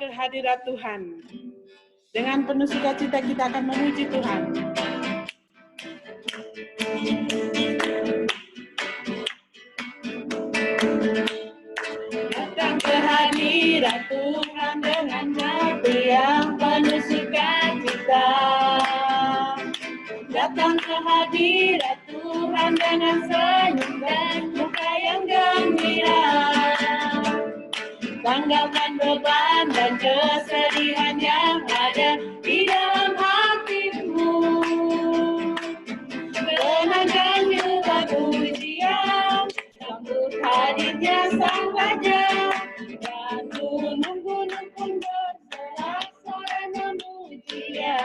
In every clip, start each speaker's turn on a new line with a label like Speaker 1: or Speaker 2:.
Speaker 1: ke hadirat Tuhan. Dengan penuh sukacita kita akan memuji Tuhan. Datang ke hadirat Tuhan dengan hati yang penuh sukacita. Datang ke hadirat Tuhan dengan senyum dan muka yang gembira. Tanggalkan beban dan kesedihan yang ada di dalam hatimu. Tenangkan juga pujian, sambut hadirnya Sang Raja. Dan gunung-gunung pun bersorak-sorai memuji Dia.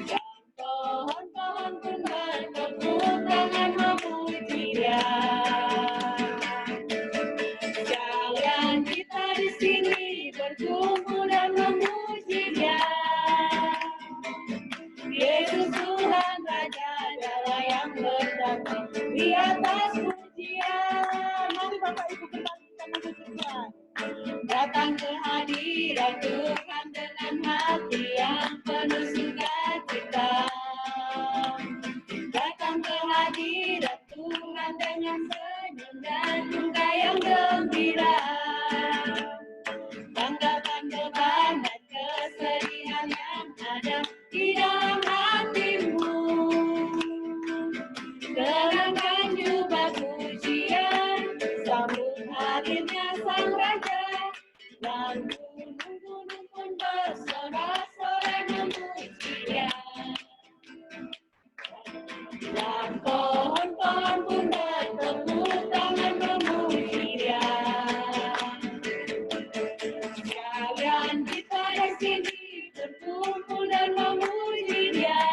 Speaker 1: Dan pohon-pohon pun bertepuk tangan memuji Dia. Sekalian kita di sini berkumpul dan memuji Dia. Yesus Tuhan Raja, Dialah yang berdatang di atas pujian. Mari Bapak Ibu kita memuji Tuhan. Datang ke hadirat Tuhan dengan hati yang penuh sukacita. Datang ke hadirat Tuhan dengan senyum dan muka yang gembira. Tanggalkan beban dan kesedihan yang ada di dalam hatimu. Tenangkan juga pujian, sambut hadirnya Sang Raja. Dan gunung-gunung pun bersorak-sorai memuji Dia. Dan pohon-pohon pun bertepuk tangan memuji Dia. Sekalian kita di sini berkumpul dan memuji Dia.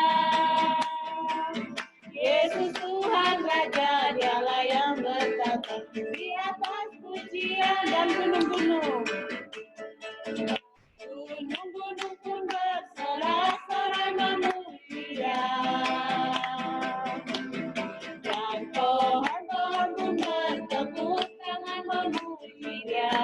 Speaker 1: Yesus Tuhan Raja, Dialah yang berdatang di atas pujian. Dan gunung-gunung pun bersorak-sorai memuji Dia. Dan pohon-pohon pun bertepuk tangan memuji Dia.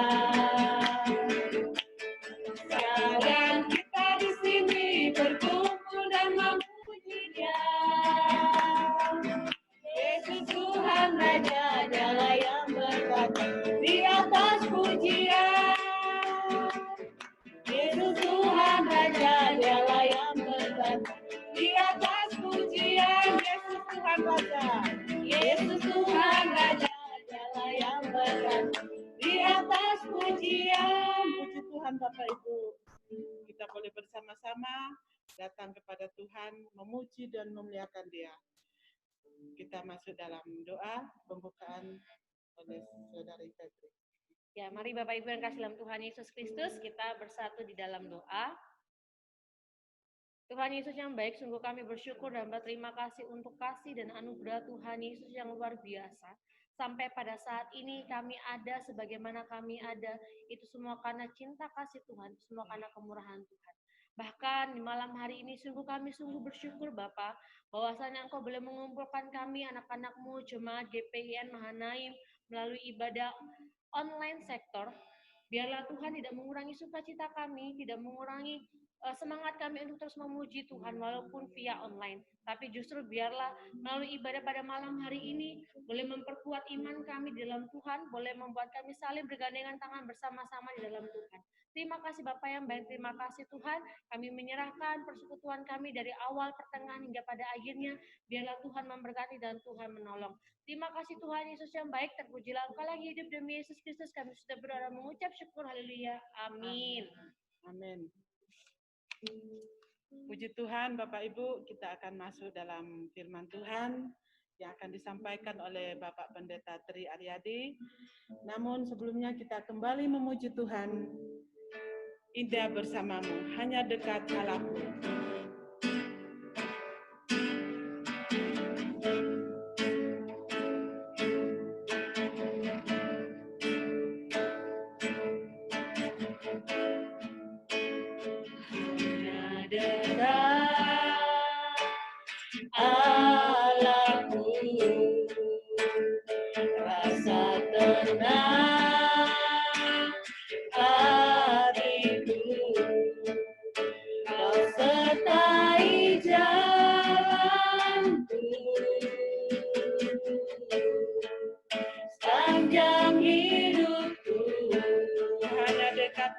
Speaker 1: Sekalian kita di sini berkumpul dan memuji Dia. Yesus Tuhan Raja, Dialah yang berdatang di atas pujian. Yesus Tuhan Raja, Dialah yang berdatang di atas pujian. Yesus Tuhan Raja, Yesus Tuhan Raja, Dialah yang berdatang di atas pujian. Puji Tuhan Bapak Ibu, kita boleh bersama-sama datang kepada Tuhan, memuji dan memuliakan Dia. Kita masuk dalam doa pembukaan oleh Saudari Febri.
Speaker 2: Ya, mari Bapak Ibu yang kasih dalam Tuhan Yesus Kristus, kita bersatu di dalam doa. Tuhan Yesus yang baik, sungguh kami bersyukur dan berterima kasih untuk kasih dan anugerah Tuhan Yesus yang luar biasa. Sampai pada saat ini kami ada sebagaimana kami ada, itu semua karena cinta kasih Tuhan, semua karena kemurahan Tuhan. Bahkan di malam hari ini kami sungguh bersyukur Bapa, bahwasanya Engkau boleh mengumpulkan kami anak-anak-Mu jemaat GPIN Mahanaim melalui ibadah online sektor. Biarlah Tuhan tidak mengurangi sukacita kami, tidak mengurangi semangat kami untuk terus memuji Tuhan walaupun via online. Tapi justru biarlah melalui ibadah pada malam hari ini boleh memperkuat iman kami di dalam Tuhan, boleh membuat kami saling bergandengan tangan bersama-sama di dalam Tuhan. Terima kasih Bapak yang baik, terima kasih Tuhan. Kami menyerahkan persekutuan kami dari awal, pertengahan hingga pada akhirnya. Biarlah Tuhan memberkati dan Tuhan menolong. Terima kasih Tuhan Yesus yang baik, terpujilah Engkau lagi hidup demi Yesus Kristus. Kami sudah berdoa mengucap syukur, haleluya, amin.
Speaker 1: Amin. Puji Tuhan Bapak Ibu, kita akan masuk dalam firman Tuhan yang akan disampaikan oleh Bapak Pendeta Tri Aryadi. Namun sebelumnya kita kembali memuji Tuhan. Indah bersamamu, hanya dekat Allahku.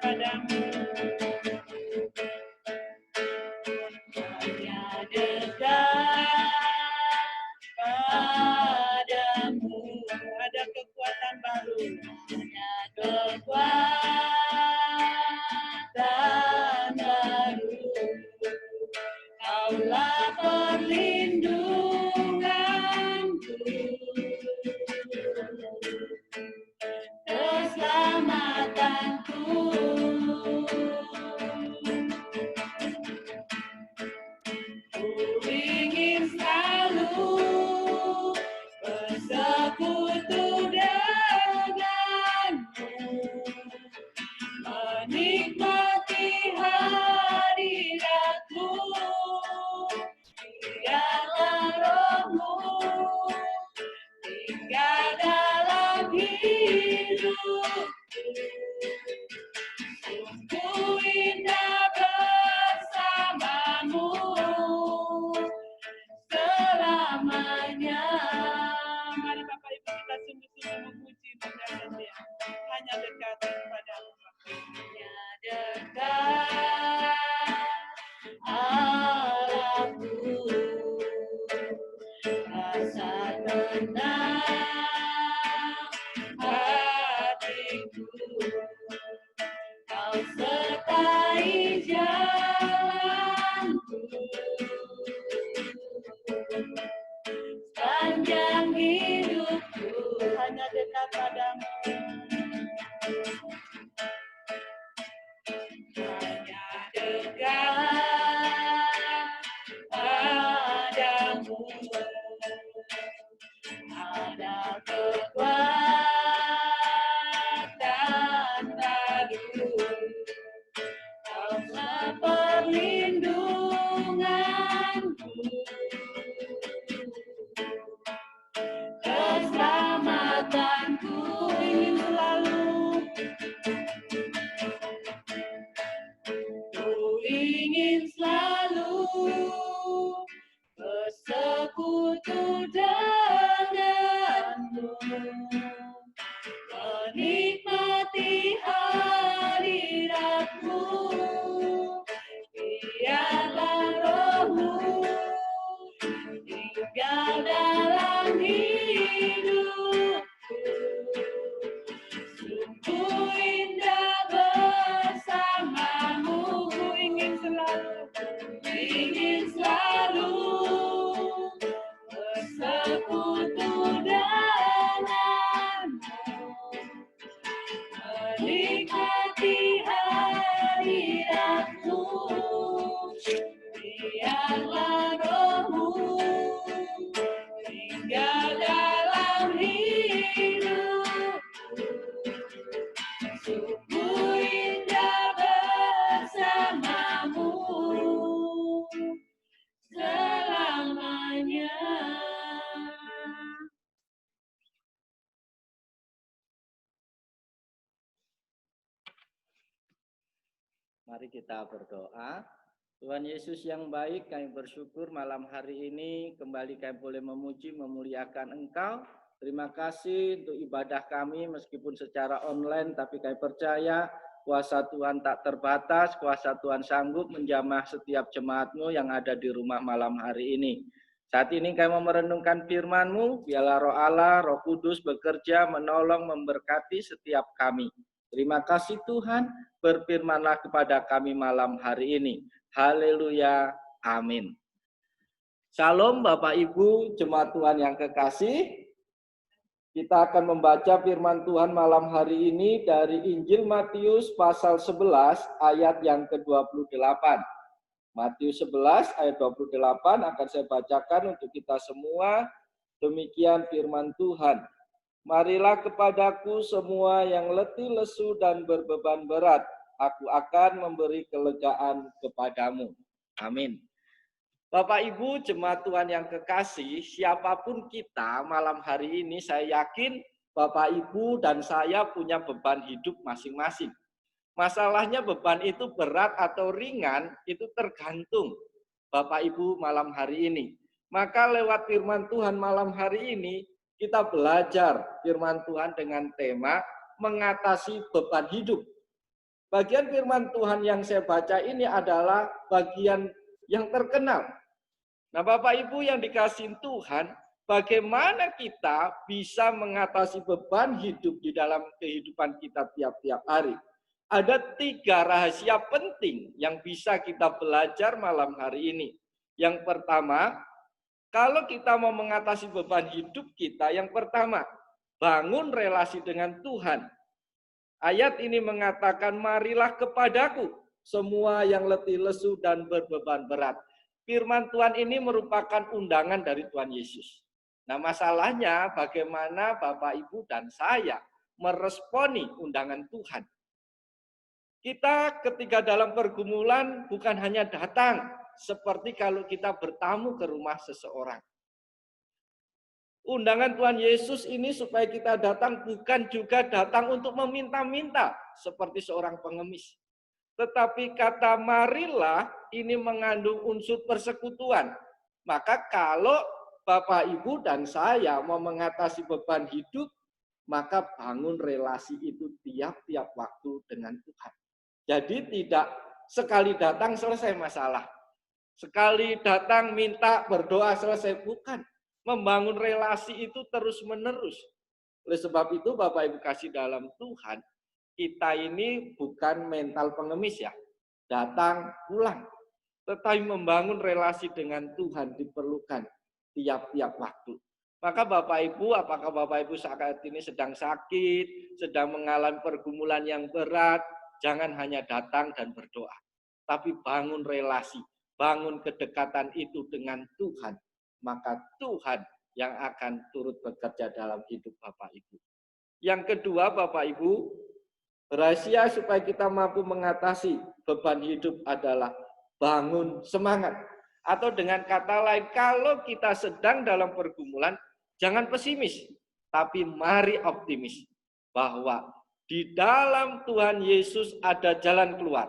Speaker 1: padamu. Hanya dekat padamu. Ada kekuatan baru. Hanya kekuatan baru. Kaulah perlindunganku, keselamatanku. Ku ingin selalu bersekutu denganmu, menikmati hadiratmu. Biarlah rohmu tinggal dalam hidupku. Sungguh indah bersamamu selamanya. Mari Bapak Ibu kita sungguh-sungguh memuji memuliakan Dia. Hanya dekat padamu. Hanya dekat Allahku, rasa tenang hatiku. Kau sertai jalanku sepanjang hidupku. Hanya dekat padamu. Hanya dekat padamu. Ada kekuatan baru. Kaulah perlindunganku, keselamatanku. Ingin selalu, ku ingin selalu bersekutu denganmu, menikmati hadiratmu. Biarlah rohmu tinggal dalam hidupku. Sungguh indah bersamamu. Ku ingin selalu bersekutu denganmu, menikmati hadiratmu. Biarlah rohmu tinggal dalam hidupku. Sungguh indah bersamamu selamanya.
Speaker 3: Mari kita berdoa. Tuhan Yesus yang baik, kami bersyukur malam hari ini kembali kami boleh memuji, memuliakan Engkau. Terima kasih untuk ibadah kami meskipun secara online, tapi kami percaya kuasa Tuhan tak terbatas, kuasa Tuhan sanggup menjamah setiap jemaat-Mu yang ada di rumah malam hari ini. Saat ini kami mau merenungkan firman-Mu, biarlah Roh Allah, Roh Kudus bekerja, menolong, memberkati setiap kami. Terima kasih Tuhan, berfirmanlah kepada kami malam hari ini. Haleluya, amin. Shalom Bapak Ibu, jemaat Tuhan yang kekasih. Kita akan membaca firman Tuhan malam hari ini dari Injil Matius pasal 11 ayat yang ke-28. Matius 11 ayat 28 akan saya bacakan untuk kita semua. Demikian firman Tuhan. Marilah kepadaku semua yang letih lesu dan berbeban berat. Aku akan memberi kelegaan kepadamu. Amin. Bapak Ibu jemaat Tuhan yang kekasih, siapapun kita malam hari ini saya yakin Bapak Ibu dan saya punya beban hidup masing-masing. Masalahnya beban itu berat atau ringan itu tergantung Bapak Ibu malam hari ini. Maka lewat firman Tuhan malam hari ini kita belajar firman Tuhan dengan tema mengatasi beban hidup. Bagian firman Tuhan yang saya baca ini adalah bagian yang terkenal. Nah, Bapak Ibu yang dikasihi Tuhan, bagaimana kita bisa mengatasi beban hidup di dalam kehidupan kita tiap-tiap hari? Ada 3 rahasia penting yang bisa kita belajar malam hari ini. Yang pertama, kalau kita mau mengatasi beban hidup kita, yang pertama, bangun relasi dengan Tuhan. Ayat ini mengatakan, marilah kepadaku semua yang letih lesu dan berbeban berat. Firman Tuhan ini merupakan undangan dari Tuhan Yesus. Nah, masalahnya bagaimana Bapak, Ibu, dan saya meresponi undangan Tuhan. Kita ketika dalam pergumulan bukan hanya datang, seperti kalau kita bertamu ke rumah seseorang. Undangan Tuhan Yesus ini supaya kita datang bukan juga datang untuk meminta-minta seperti seorang pengemis. Tetapi kata marilah ini mengandung unsur persekutuan. Maka kalau Bapak, Ibu, dan saya mau mengatasi beban hidup, maka bangun relasi itu tiap-tiap waktu dengan Tuhan. Jadi tidak sekali datang selesai masalah. Sekali datang minta berdoa selesai. Bukan. Membangun relasi itu terus-menerus. Oleh sebab itu Bapak Ibu kasih dalam Tuhan, kita ini bukan mental pengemis ya, datang pulang. Tetapi membangun relasi dengan Tuhan diperlukan tiap-tiap waktu. Maka Bapak Ibu, apakah Bapak Ibu saat ini sedang sakit, sedang mengalami pergumulan yang berat, jangan hanya datang dan berdoa. Tapi bangun relasi, bangun kedekatan itu dengan Tuhan. Maka Tuhan yang akan turut bekerja dalam hidup Bapak Ibu. Yang kedua Bapak Ibu, rahasia supaya kita mampu mengatasi beban hidup adalah bangun semangat. Atau dengan kata lain, kalau kita sedang dalam pergumulan, jangan pesimis, tapi mari optimis. Bahwa di dalam Tuhan Yesus ada jalan keluar.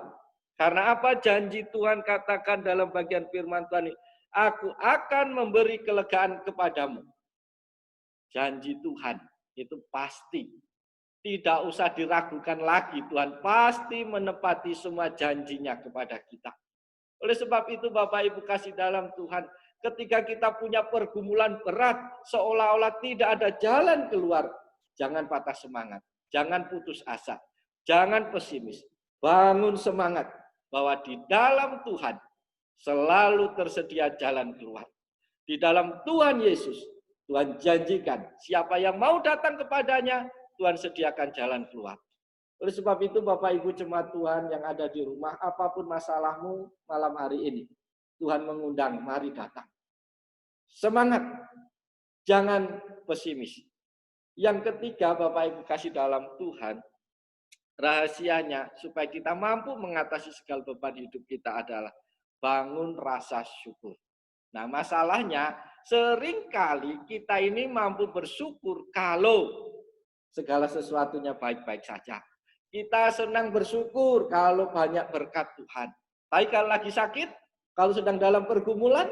Speaker 3: Karena apa janji Tuhan katakan dalam bagian firman Tuhan ini? Aku akan memberi kelegaan kepadamu. Janji Tuhan itu pasti. Tidak usah diragukan lagi, Tuhan pasti menepati semua janjinya kepada kita. Oleh sebab itu Bapak Ibu kasih dalam Tuhan, ketika kita punya pergumulan berat, seolah-olah tidak ada jalan keluar, jangan patah semangat, jangan putus asa, jangan pesimis, bangun semangat bahwa di dalam Tuhan selalu tersedia jalan keluar. Di dalam Tuhan Yesus, Tuhan janjikan siapa yang mau datang kepadanya, Tuhan sediakan jalan keluar. Oleh sebab itu Bapak Ibu jemaat Tuhan yang ada di rumah, apapun masalahmu malam hari ini, Tuhan mengundang, mari datang. Semangat, jangan pesimis. Yang ketiga Bapak Ibu kasih dalam Tuhan, rahasianya supaya kita mampu mengatasi segala beban hidup kita adalah bangun rasa syukur. Nah masalahnya seringkali kita ini mampu bersyukur kalau segala sesuatunya baik-baik saja. Kita senang bersyukur kalau banyak berkat Tuhan. Tapi kalau lagi sakit, kalau sedang dalam pergumulan,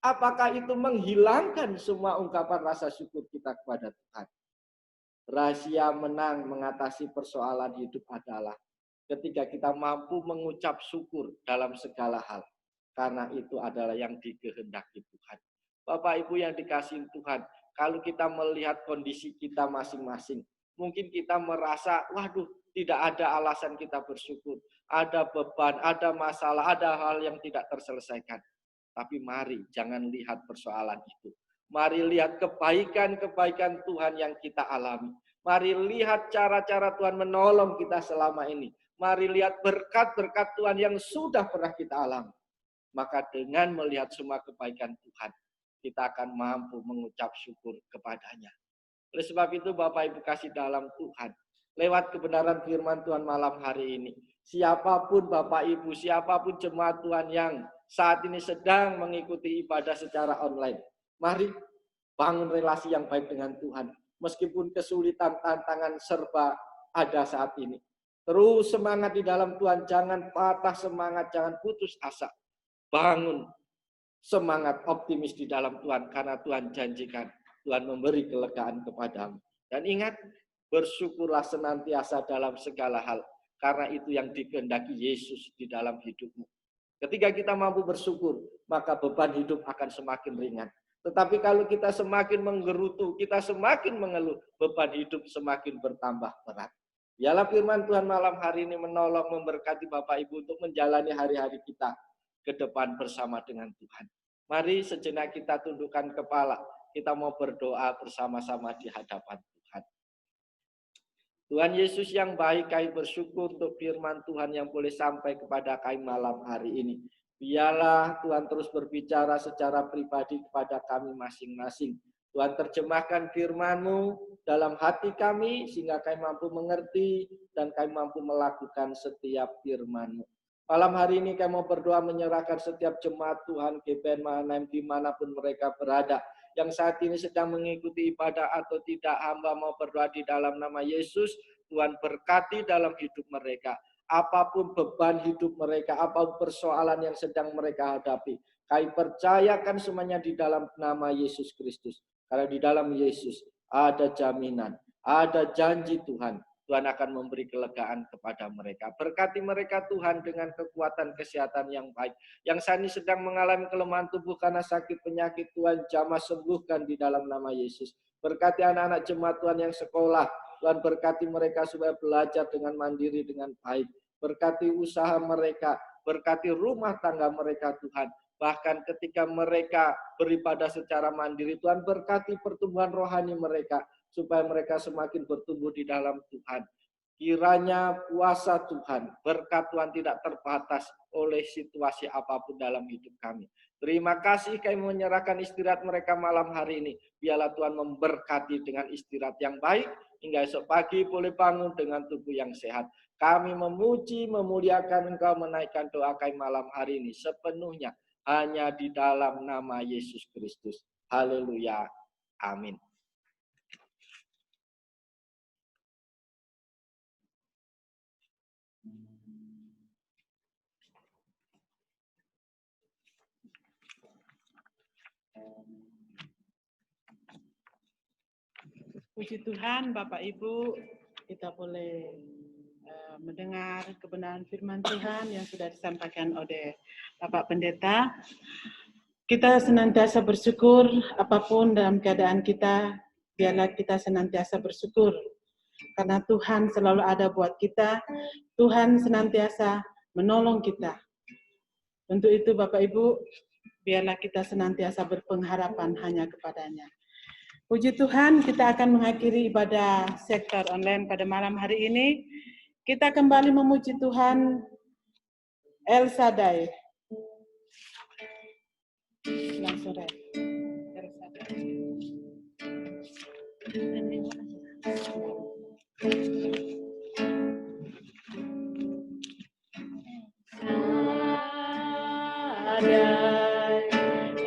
Speaker 3: apakah itu menghilangkan semua ungkapan rasa syukur kita kepada Tuhan? Rahasia menang mengatasi persoalan hidup adalah ketika kita mampu mengucap syukur dalam segala hal. Karena itu adalah yang dikehendaki Tuhan. Bapak Ibu yang dikasihi Tuhan, kalau kita melihat kondisi kita masing-masing, mungkin kita merasa, waduh, tidak ada alasan kita bersyukur. Ada beban, ada masalah, ada hal yang tidak terselesaikan. Tapi mari, jangan lihat persoalan itu. Mari lihat kebaikan-kebaikan Tuhan yang kita alami. Mari lihat cara-cara Tuhan menolong kita selama ini. Mari lihat berkat-berkat Tuhan yang sudah pernah kita alami. Maka dengan melihat semua kebaikan Tuhan, kita akan mampu mengucap syukur kepadanya. Oleh sebab itu Bapak Ibu kasih dalam Tuhan, lewat kebenaran firman Tuhan malam hari ini, siapapun Bapak Ibu, siapapun jemaat Tuhan yang saat ini sedang mengikuti ibadah secara online, mari bangun relasi yang baik dengan Tuhan. Meskipun kesulitan, tantangan serba ada saat ini. Terus semangat di dalam Tuhan, jangan patah semangat, jangan putus asa. Bangun semangat optimis di dalam Tuhan, karena Tuhan janjikan, Tuhan memberi kelegaan kepadamu. Dan ingat, bersyukurlah senantiasa dalam segala hal. karena itu yang dikehendaki Yesus di dalam hidupmu. Ketika kita mampu bersyukur, maka beban hidup akan semakin ringan. Tetapi kalau kita semakin menggerutu, kita semakin mengeluh, beban hidup semakin bertambah berat. Biarlah firman Tuhan malam hari ini menolong, memberkati Bapak Ibu untuk menjalani hari-hari kita ke depan bersama dengan Tuhan. Mari sejenak kita tundukkan kepala, kita mau berdoa bersama-sama di hadapan Tuhan. Tuhan Yesus yang baik, kami bersyukur untuk firman Tuhan yang boleh sampai kepada kami malam hari ini. Biarlah Tuhan terus berbicara secara pribadi kepada kami masing-masing. Tuhan terjemahkan firman-Mu dalam hati kami sehingga kami mampu mengerti dan kami mampu melakukan setiap firman-Mu. Malam hari ini kami mau berdoa menyerahkan setiap jemaat Tuhan GPN Mahanaim dimanapun mereka berada. Yang saat ini sedang mengikuti ibadah atau tidak, hamba mau berdoa di dalam nama Yesus. Tuhan berkati dalam hidup mereka. Apapun beban hidup mereka, apapun persoalan yang sedang mereka hadapi, kami percayakan semuanya di dalam nama Yesus Kristus. Karena di dalam Yesus ada jaminan, ada janji Tuhan. Tuhan akan memberi kelegaan kepada mereka. Berkati mereka Tuhan dengan kekuatan kesehatan yang baik. Yang saat ini sedang mengalami kelemahan tubuh karena sakit penyakit, Tuhan jamah sembuhkan di dalam nama Yesus. Berkati anak-anak jemaat Tuhan yang sekolah. Tuhan berkati mereka supaya belajar dengan mandiri, dengan baik. Berkati usaha mereka, berkati rumah tangga mereka Tuhan. Bahkan ketika mereka beribadah secara mandiri, Tuhan berkati pertumbuhan rohani mereka, supaya mereka semakin bertumbuh di dalam Tuhan. Kiranya kuasa Tuhan, berkat Tuhan tidak terbatas oleh situasi apapun dalam hidup kami. Terima kasih kami menyerahkan istirahat mereka malam hari ini. Biarlah Tuhan memberkati dengan istirahat yang baik, hingga esok pagi boleh bangun dengan tubuh yang sehat. Kami memuji, memuliakan Engkau, menaikkan doa kami malam hari ini sepenuhnya hanya di dalam nama Yesus Kristus. Haleluya. Amin.
Speaker 4: Puji Tuhan, Bapak Ibu, kita boleh mendengar kebenaran firman Tuhan yang sudah disampaikan oleh Bapak Pendeta. Kita senantiasa bersyukur apapun dalam keadaan kita, biarlah kita senantiasa bersyukur. Karena Tuhan selalu ada buat kita, Tuhan senantiasa menolong kita. Untuk itu Bapak Ibu, biarlah kita senantiasa berpengharapan hanya kepadanya. Puji Tuhan, kita akan mengakhiri ibadah sektor online pada malam hari ini. Kita kembali memuji Tuhan El Shaddai. Selamat sore. El Shaddai.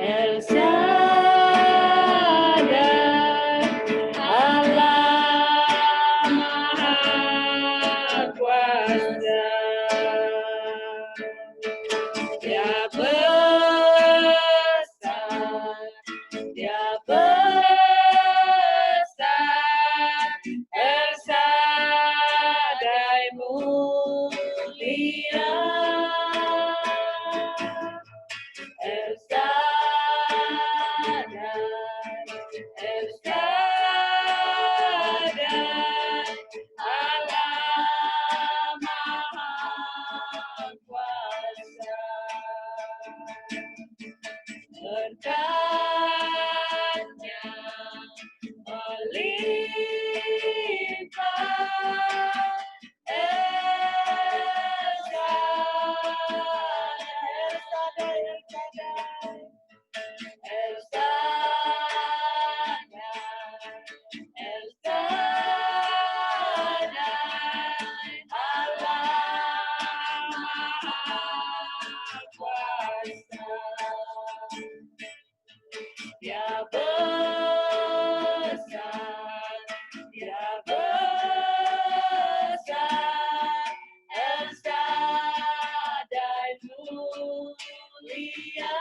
Speaker 1: El Shaddai, Allah Maha Kuasa. Dia besar, Dia besar, El Shaddai mulia. El Shaddai, Allah Maha Kuasa. Berkat-Nya melimpah. El Shaddai, El Shaddai, Allah Maha Kuasa. Dia besar, Dia besar, El Shaddai mulia.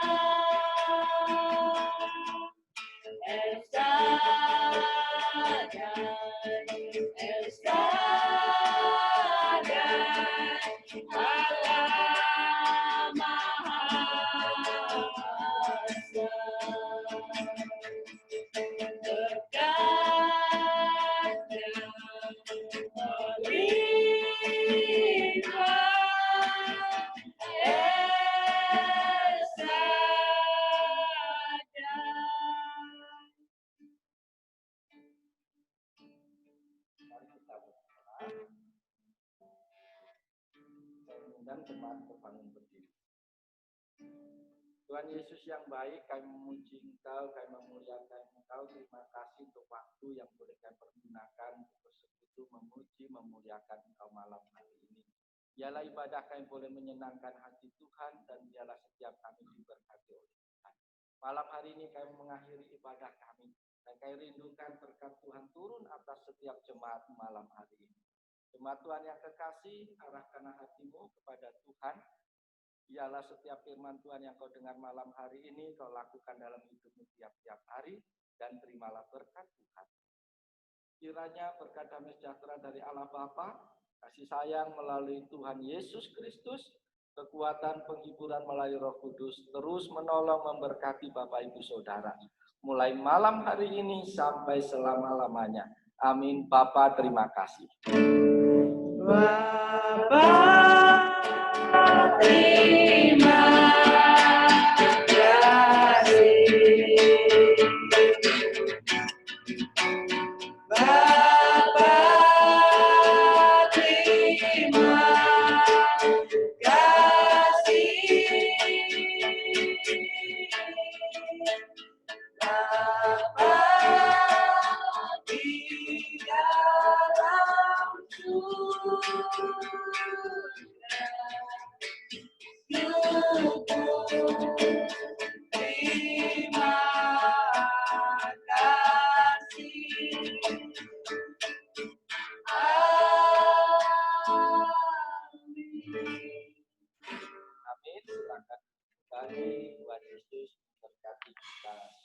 Speaker 1: El Shaddai, El Shaddai, Allah Maha Esa. Berkatnya melimpah Esa.
Speaker 3: Mari kita berdoa. Saya mengundang jemaat berbangun berdiri. Tuhan Yesus yang baik, kami memuji Engkau, kami memuliakan Engkau. Terima kasih untuk waktu yang boleh kami pergunakan untuk bersekutu, memuji, memuliakan Engkau malam hari ini. Biarlah ibadah kami boleh menyenangkan hati Tuhan, dan biarlah setiap kami diberkati oleh Tuhan. Malam hari ini kami mengakhiri ibadah kami, dan kami rindukan berkat Tuhan turun atas setiap jemaat malam hari ini. Jemaat Tuhan yang kekasih, arahkanlah hatimu kepada Tuhan. Biarlah setiap firman Tuhan yang kau dengar malam hari ini, kau lakukan dalam hidupmu tiap-tiap hari, dan terimalah berkat Tuhan. Kiranya berkat damai sejahtera dari Allah Bapa, kasih sayang melalui Tuhan Yesus Kristus, kekuatan penghiburan melalui Roh Kudus, terus menolong memberkati Bapak Ibu Saudara, mulai malam hari ini sampai selama-lamanya. Amin. Bapa, terima kasih.
Speaker 1: Bapa, terima kasih. Bapa, terima kasih. Bapa di dalam surga, terima kasih.
Speaker 3: Amin. Silakan kembali. Tuhan Yesus memberkati kita.